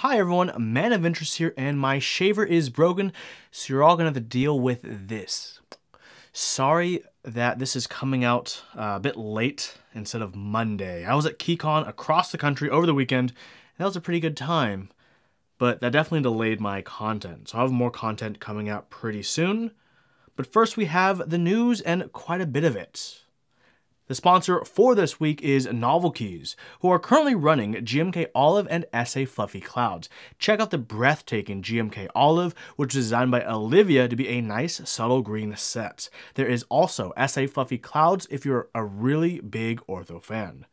Hi everyone, Man of Interest here, and my shaver is broken, so you're all gonna have to deal with this. Sorry that this is coming out a bit late instead of Monday. I was at KeyCon across the country over the weekend, and that was a pretty good time, but that definitely delayed my content. So I'll have more content coming out pretty soon. But first we have the news, and quite a bit of it. The sponsor for this week is Novelkeys, who are currently running GMK Olive and SA Fluffy Clouds. Check out the breathtaking GMK Olive, which is designed by Olivia to be a nice subtle green set. There is also SA Fluffy Clouds if you're a really big ortho fan,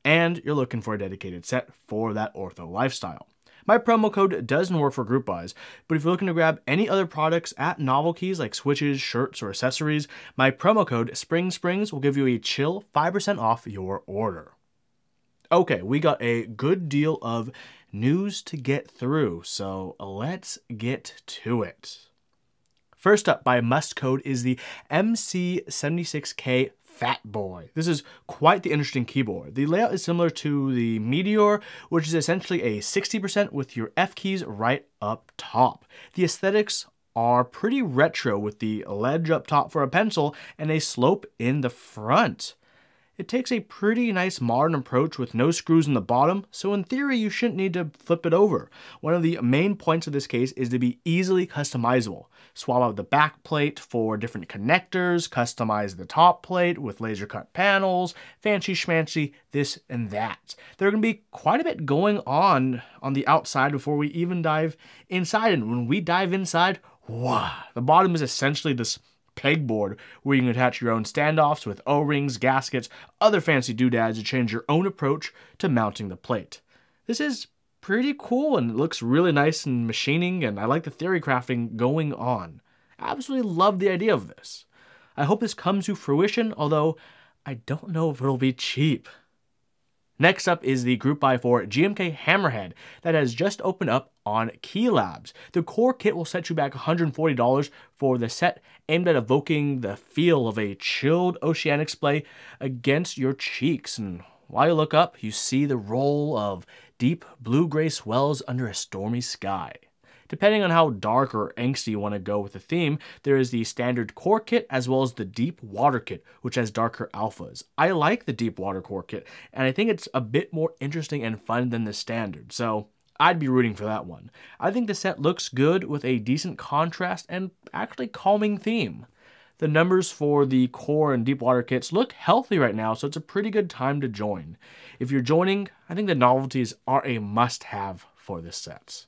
and you're looking for a dedicated set for that ortho lifestyle. My promo code doesn't work for group buys, but if you're looking to grab any other products at Novelkeys like switches, shirts, or accessories, my promo code SPRINGSPRINGS will give you a chill 5% off your order. Okay, we got a good deal of news to get through, so let's get to it. First up by must code is the MC76K Fat Boy. This is quite the interesting keyboard. The layout is similar to the Meteor, which is essentially a 60% with your F keys right up top. The aesthetics are pretty retro with the ledge up top for a pencil and a slope in the front. It takes a pretty nice modern approach with no screws in the bottom, so in theory you shouldn't need to flip it over. One of the main points of this case is to be easily customizable. Swap out the back plate for different connectors, customize the top plate with laser cut panels, fancy schmancy, this and that. There are going to be quite a bit going on the outside before we even dive inside, and when we dive inside, wow, the bottom is essentially this pegboard where you can attach your own standoffs with O-rings, gaskets, other fancy doodads to change your own approach to mounting the plate. This is pretty cool and it looks really nice in machining, and I like the theory crafting going on. I absolutely love the idea of this. I hope this comes to fruition, although I don't know if it'll be cheap. Next up is the group buy for GMK Hammerhead that has just opened up on Keylabs. The core kit will set you back $140 for the set, aimed at evoking the feel of a chilled oceanic splay against your cheeks. And while you look up, you see the roll of deep blue-gray swells under a stormy sky. Depending on how dark or angsty you want to go with the theme, there is the standard core kit as well as the deep water kit, which has darker alphas. I like the deep water core kit, and I think it's a bit more interesting and fun than the standard, so I'd be rooting for that one. I think the set looks good with a decent contrast and actually calming theme. The numbers for the core and deep water kits look healthy right now, so it's a pretty good time to join. If you're joining, I think the novelties are a must-have for this set.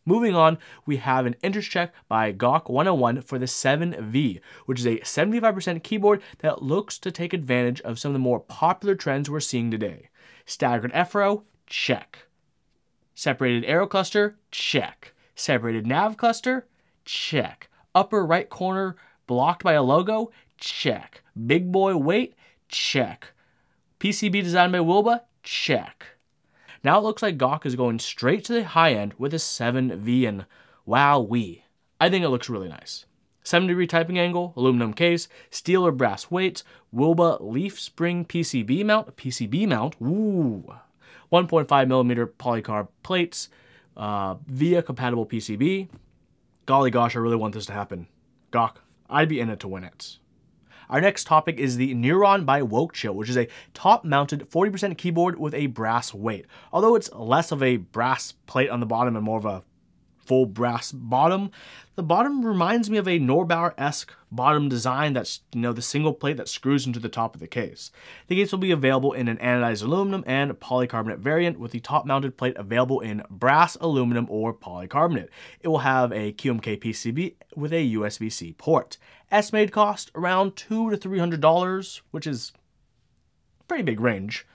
Moving on, we have an interest check by Gawk 101 for the 7V, which is a 75% keyboard that looks to take advantage of some of the more popular trends we're seeing today. Staggered F-row, check. Separated arrow cluster, check. Separated nav cluster, check. Upper right corner blocked by a logo, check. Big boy weight, check. PCB designed by Wilba, check. Now it looks like Gawk is going straight to the high end with a 7V, and wowee. I think it looks really nice. 7-degree typing angle, aluminum case, steel or brass weights, Wilba leaf spring PCB mount, ooh. 1.5mm polycarb plates, via compatible PCB. Golly gosh, I really want this to happen. Gawk, I'd be in it to win it. Our next topic is the Neuron by WorksUATA, which is a top-mounted 40% keyboard with a brass weight. Although it's less of a brass plate on the bottom and more of a full brass bottom, the bottom reminds me of a Norbauer-esque bottom design that's, the single plate that screws into the top of the case. The case will be available in an anodized aluminum and polycarbonate variant, with the top-mounted plate available in brass, aluminum, or polycarbonate. It will have a QMK PCB with a USB-C port. Estimated cost around $200 to $300, which is a pretty big range.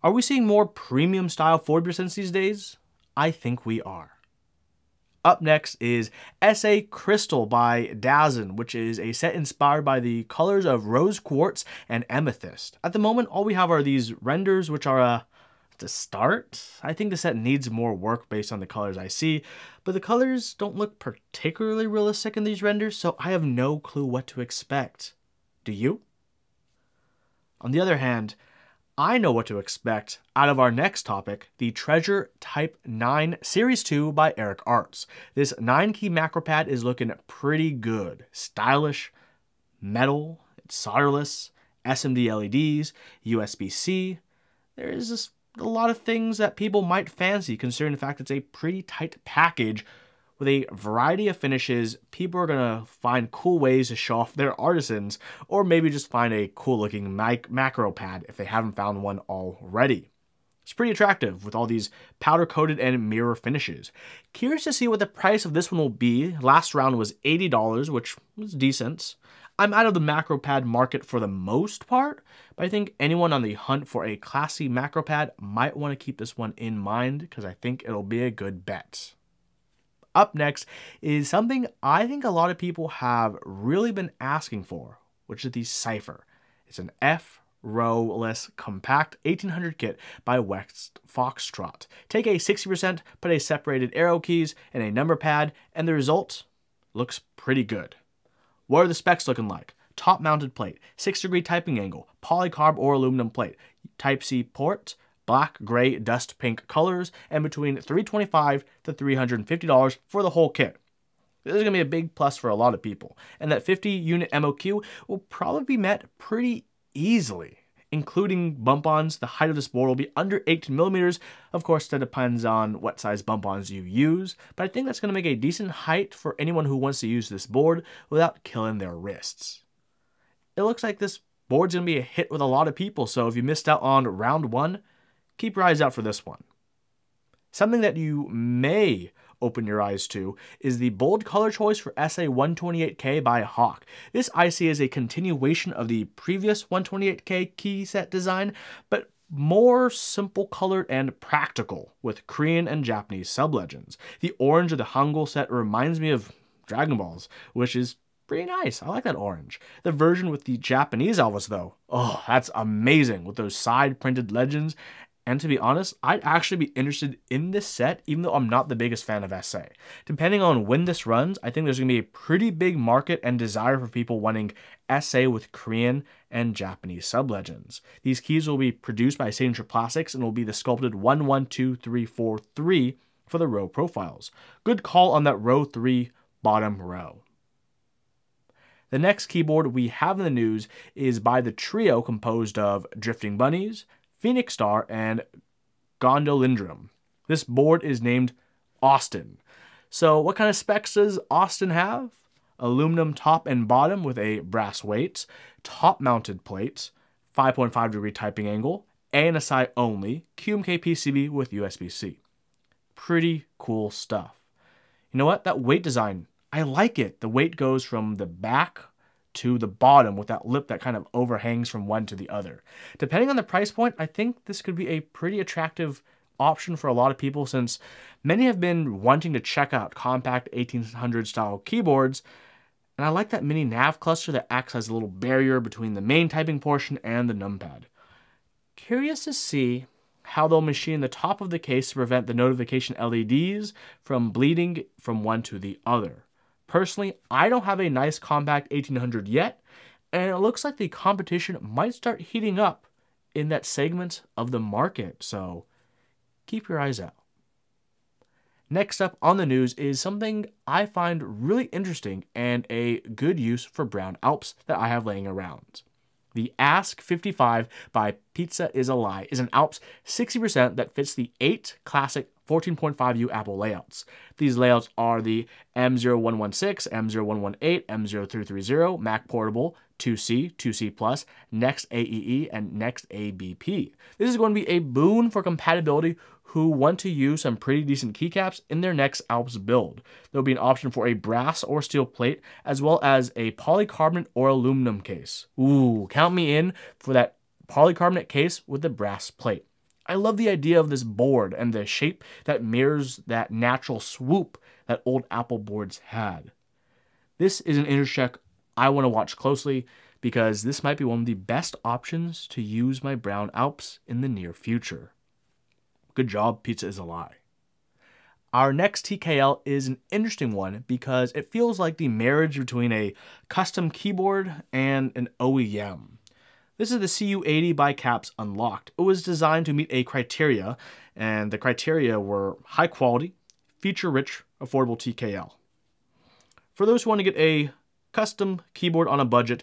Are we seeing more premium style 40% these days? I think we are. Up next is SA Crystal by Dazen, which is a set inspired by the colors of rose quartz and amethyst. At the moment, all we have are these renders, which are to start. I think the set needs more work based on the colors I see, but the colors don't look particularly realistic in these renders, so I have no clue what to expect. Do you? On the other hand, I know what to expect out of our next topic, the Treasure Type 9 Series 2 by Eric Arts. This 9-key macro pad is looking pretty good. Stylish, metal, it's solderless, SMD LEDs, USB-C. There's just a lot of things that people might fancy considering the fact it's a pretty tight package with a variety of finishes. People are going to find cool ways to show off their artisans, or maybe just find a cool looking macro pad if they haven't found one already. It's pretty attractive with all these powder coated and mirror finishes. Curious to see what the price of this one will be. Last round was $80, which was decent. I'm out of the macro pad market for the most part, but I think anyone on the hunt for a classy macro pad might want to keep this one in mind because I think it'll be a good bet. Up next is something I think a lot of people have really been asking for, which is the Cypher. It's an F-row-less compact 1800 kit by Foxtrot. Take a 60%, put a separated arrow keys and a number pad, and the result looks pretty good. What are the specs looking like? Top mounted plate, 6-degree typing angle, polycarb or aluminum plate, Type-C port, black, gray, dust pink colors, and between $325 to $350 for the whole kit. This is going to be a big plus for a lot of people, and that 50-unit MOQ will probably be met pretty easily. Including bump-ons, the height of this board will be under 18 millimeters. Of course, that depends on what size bump-ons you use, but I think that's going to make a decent height for anyone who wants to use this board without killing their wrists. It looks like this board's going to be a hit with a lot of people, so if you missed out on round 1, keep your eyes out for this one. Something that you may open your eyes to is the bold color choice for SA128K by Hawk. This IC is a continuation of the previous 128K key set design, but more simple colored and practical with Korean and Japanese sublegends. The orange of the Hangul set reminds me of Dragon Balls, which is pretty nice. I like that orange. The version with the Japanese Elvis though, oh, that's amazing with those side printed legends. And to be honest, I'd actually be interested in this set, even though I'm not the biggest fan of SA. Depending on when this runs, I think there's going to be a pretty big market and desire for people wanting SA with Korean and Japanese sublegends. These keys will be produced by Signature Plastics and will be the sculpted 1, 1, 2, 3, 4, 3 for the row profiles. Good call on that row 3 bottom row. The next keyboard we have in the news is by the trio composed of Drifting Bunnies, Phoenix Star, and Gondolindrum. This board is named Austin. So what kind of specs does Austin have? Aluminum top and bottom with a brass weight, top mounted plates, 5.5 degree typing angle, ANSI only, GMK PCB with USB-C. Pretty cool stuff. You know what? That weight design, I like it. The weight goes from the back to the bottom with that lip that kind of overhangs from one to the other. Depending on the price point, I think this could be a pretty attractive option for a lot of people since many have been wanting to check out compact 1800 style keyboards, and I like that mini nav cluster that acts as a little barrier between the main typing portion and the numpad. Curious to see how they'll machine the top of the case to prevent the notification LEDs from bleeding from one to the other. Personally, I don't have a nice compact 1800 yet, and it looks like the competition might start heating up in that segment of the market, so keep your eyes out. Next up on the news is something I find really interesting and a good use for brown Alps that I have laying around. The Ask 55 by Pizza Is a Lie is an Alps 60% that fits the 8 classic 14.5U Apple layouts. These layouts are the M0116, M0118, M0330, Mac Portable, 2C, 2C Plus, Next AEE, and Next ABP. This is going to be a boon for compatibility who want to use some pretty decent keycaps in their next Alps build. There'll be an option for a brass or steel plate, as well as a polycarbonate or aluminum case. Ooh, count me in for that polycarbonate case with the brass plate. I love the idea of this board and the shape that mirrors that natural swoop that old Apple boards had. This is an intercheck I want to watch closely because this might be one of the best options to use my brown Alps in the near future. Good job, Pizza Is a Lie. Our next TKL is an interesting one because it feels like the marriage between a custom keyboard and an OEM. This is the CU80 by Caps Unlocked. It was designed to meet a criteria, and the criteria were high quality, feature-rich, affordable TKL. For those who want to get a custom keyboard on a budget,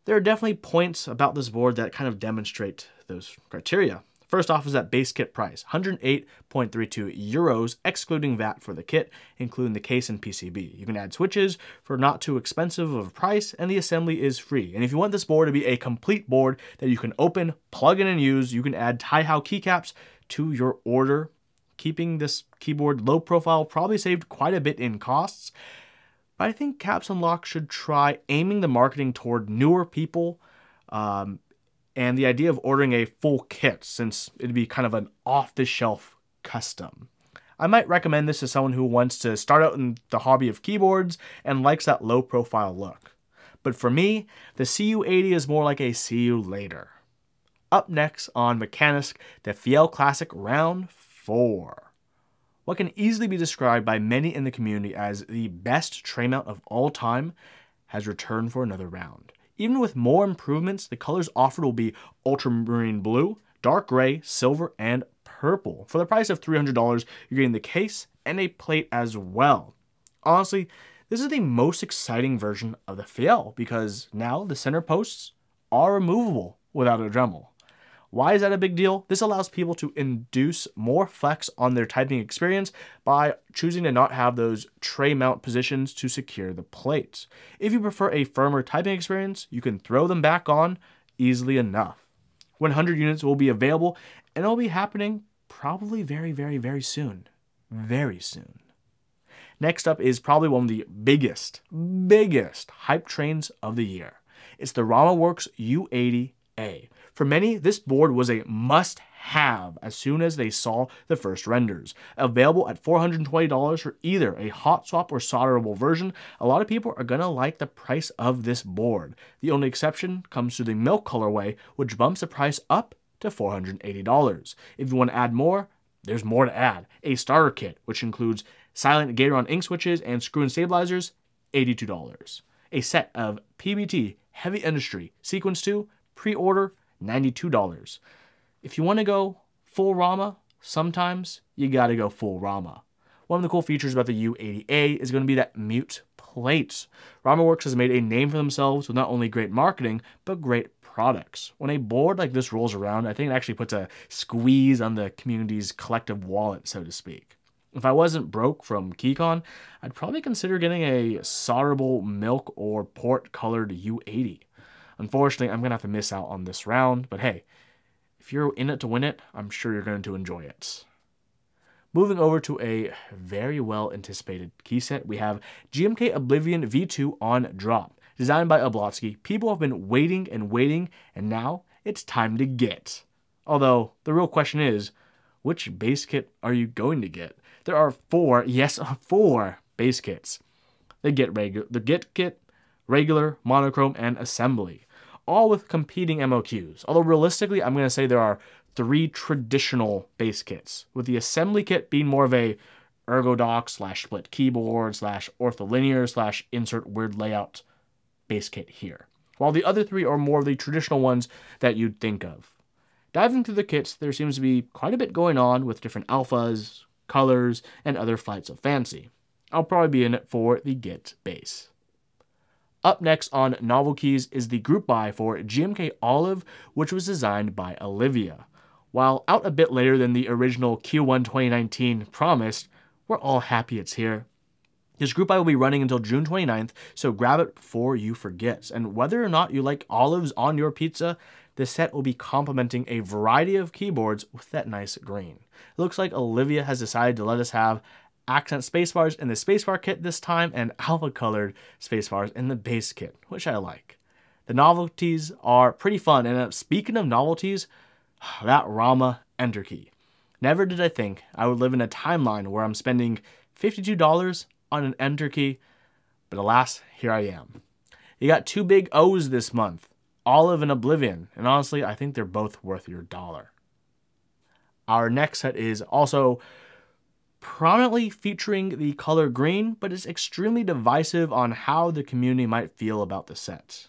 there are definitely points about this board that kind of demonstrate those criteria. First off is that base kit price, 108.32 euros, excluding VAT for the kit, including the case and PCB. You can add switches for not too expensive of a price, and the assembly is free. And if you want this board to be a complete board that you can open, plug in, and use, you can add Taihao keycaps to your order. Keeping this keyboard low profile probably saved quite a bit in costs, but I think Caps Unlock should try aiming the marketing toward newer people, and the idea of ordering a full kit, since it'd be kind of an off-the-shelf custom. I might recommend this to someone who wants to start out in the hobby of keyboards and likes that low-profile look. But for me, the CU80 is more like a see you later. Up next on Mechanisk, the Fjell Classic Round 4. What can easily be described by many in the community as the best tray mount of all time has returned for another round. Even with more improvements, the colors offered will be ultramarine blue, dark gray, silver, and purple. For the price of $300, you're getting the case and a plate as well. Honestly, this is the most exciting version of the Fjell because now the center posts are removable without a Dremel. Why is that a big deal? This allows people to induce more flex on their typing experience by choosing to not have those tray mount positions to secure the plates. If you prefer a firmer typing experience, you can throw them back on easily enough. 100 units will be available, and it'll be happening probably very soon. Very soon. Next up is probably one of the biggest hype trains of the year. It's the RAMA WorksUATA. For many, this board was a must-have as soon as they saw the first renders. Available at $420 for either a hot swap or solderable version, a lot of people are going to like the price of this board. The only exception comes to the milk colorway, which bumps the price up to $480. If you want to add more, there's more to add. A starter kit, which includes silent Gatoron ink switches and screw-in stabilizers, $82. A set of PBT Heavy Industry Sequence 2 pre-order, $92. If you want to go full RAMA, sometimes you gotta go full RAMA. One of the cool features about the U80A is going to be that mute plate. RAMA Works has made a name for themselves with not only great marketing, but great products. When a board like this rolls around, I think it actually puts a squeeze on the community's collective wallet, so to speak. If I wasn't broke from KeyCon, I'd probably consider getting a solderable milk or port colored U80. Unfortunately, I'm going to have to miss out on this round, but hey, if you're in it to win it, I'm sure you're going to enjoy it. Moving over to a very well anticipated key set, we have GMK Oblivion V2 on drop. Designed by Oblotsky, people have been waiting, and now it's time to get. Although, the real question is, which base kit are you going to get? There are four base kits. The Get Kit, Regular, Monochrome, and Assembly, all with competing MOQs. Although realistically, I'm going to say there are 3 traditional base kits, with the Assembly kit being more of a ergodox / split keyboard / ortholinear / insert weird layout base kit here, while the other 3 are more of the traditional ones that you'd think of. Diving through the kits, there seems to be quite a bit going on with different alphas, colors, and other flights of fancy. I'll probably be in it for the Get base. Up next on novel keys is the group buy for GMK Olive, which was designed by Olivia. While out a bit later than the original Q1 2019 promised, we're all happy it's here. This group buy will be running until June 29th, so grab it before you forget. And whether or not you like olives on your pizza, the set will be complementing a variety of keyboards with that nice green. It looks like Olivia has decided to let us have accent spacebars in the spacebar kit this time, and alpha-colored spacebars in the base kit, which I like. The novelties are pretty fun, and speaking of novelties, that RAMA enter key. Never did I think I would live in a timeline where I'm spending $52 on an enter key, but alas, here I am. You got 2 big O's this month, Olive and Oblivion, and honestly, I think they're both worth your dollar. Our next set is also prominently featuring the color green, but is extremely divisive on how the community might feel about the set.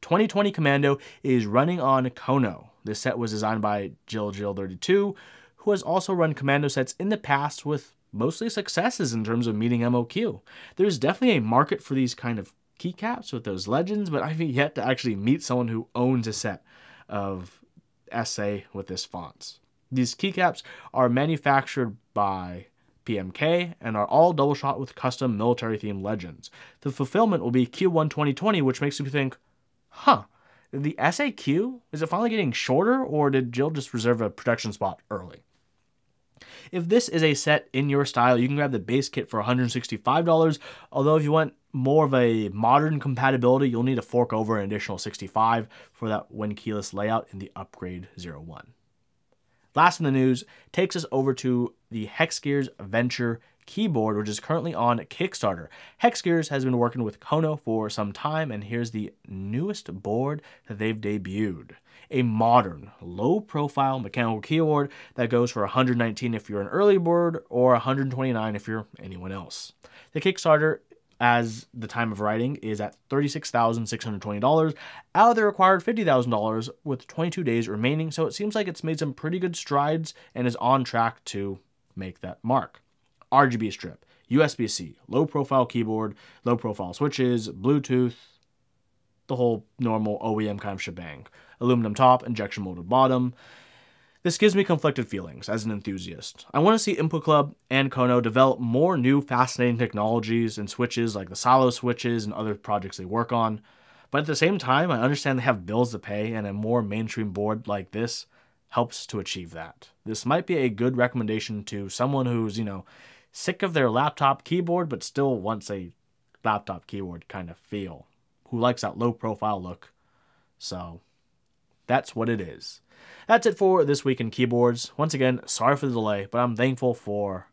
2020 Commando is running on Kono. This set was designed by Jill32, who has also run Commando sets in the past with mostly successes in terms of meeting MOQ. There's definitely a market for these kind of keycaps with those legends, but I've yet to actually meet someone who owns a set of SA with this fonts. These keycaps are manufactured by PMK and are all double shot with custom military themed legends. The fulfillment will be Q1 2020, which makes me think, huh, the SAQ, is it finally getting shorter, or did Jill just reserve a production spot early? If this is a set in your style, you can grab the base kit for $165, although if you want more of a modern compatibility, you'll need to fork over an additional $65 for that when keyless layout in the Upgrade 01. Last in the news takes us over to the Hexgears Venture keyboard, which is currently on Kickstarter. Hexgears has been working with Kono for some time, and here's the newest board that they've debuted. A modern, low-profile mechanical keyboard that goes for $119 if you're an early bird, or $129 if you're anyone else. The Kickstarter, as the time of writing, is at $36,620 out of the required $50,000 with 22 days remaining, so it seems like it's made some pretty good strides and is on track to make that mark. RGB strip, USB-C, low-profile keyboard, low-profile switches, Bluetooth, the whole normal OEM kind of shebang. Aluminum top, injection molded bottom. This gives me conflicted feelings as an enthusiast. I want to see Input Club and Kono develop more new fascinating technologies and switches like the silo switches and other projects they work on. But at the same time, I understand they have bills to pay, and a more mainstream board like this helps to achieve that. This might be a good recommendation to someone who's, sick of their laptop keyboard but still wants a laptop keyboard kind of feel, who likes that low profile look. So that's what it is. That's it for this week in keyboards. Once again, sorry for the delay, but I'm thankful for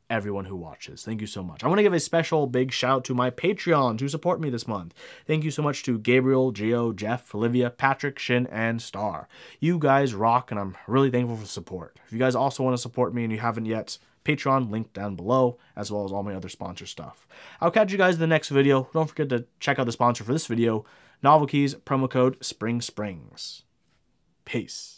everyone who watches. Thank you so much. I want to give a special big shout out to my Patreons who support me this month. Thank you so much to Gabriel, Gio, Jeff, Olivia, Patrick, Shin, and Star. You guys rock, and I'm really thankful for the support. If you guys also want to support me and you haven't yet, Patreon linked down below, as well as all my other sponsor stuff. I'll catch you guys in the next video. Don't forget to check out the sponsor for this video, Novel Keys, promo code SPRINGSPRINGS. Peace.